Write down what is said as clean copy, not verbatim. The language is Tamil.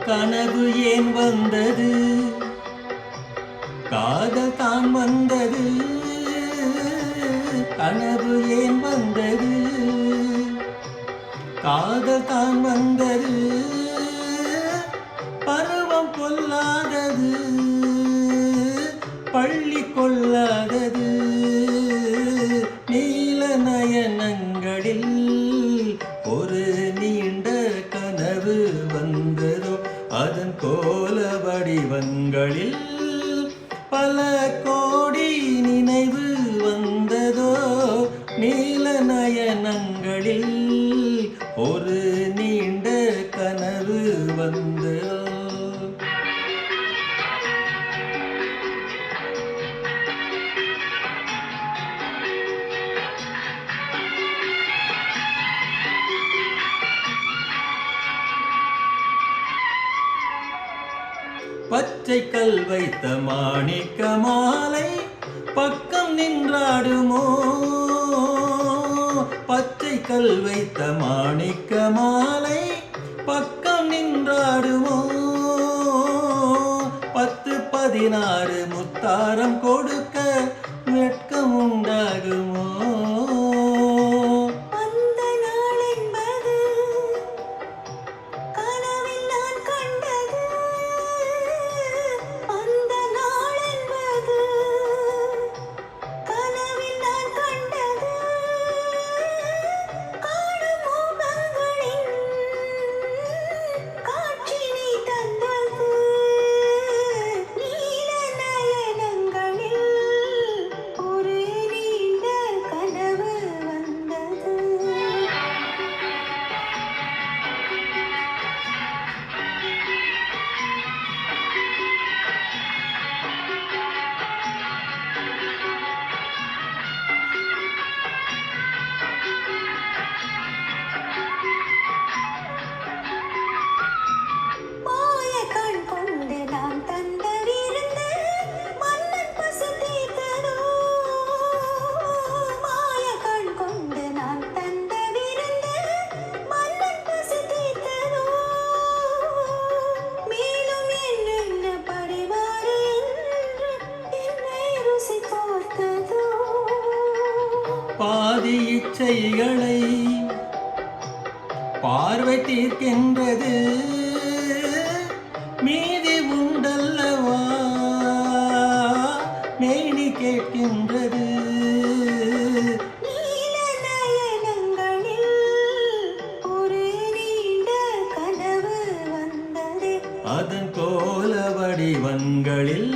கனவு ஏன் வந்தது, காதல் தான் வந்தது. கனவு ஏன் வந்தது, காதல் தான் வந்தது. பருவம் கொள்ளாதது, பள்ளி கொள்ளாதது. நீல நயனங்களில் ஒரு நீண்ட கனவு வந்ததோ, அதன் கோல வடிவங்களில் பல கோடி நினைவு வந்ததோ. நீல நயனங்களில் ஒரு நீண்ட கனவு வந்ததோ. பச்சை கல் வைத்த மாணிக்க மாலை பக்கம் நின்றாடுமோ, பச்சை கல் வைத்த மாணிக்க மாலை பக்கம் நின்றாடுமோ. 10-16 முத்தாரம் கொடுக்க வெட்கம் உண்டாகுமோ. பாதி இச்சைகளை பார்வை தீர்க்கின்றது, மீதி உண்டல்லவா மேனி கேட்கின்றது. அதன் கோல வடிவங்களில்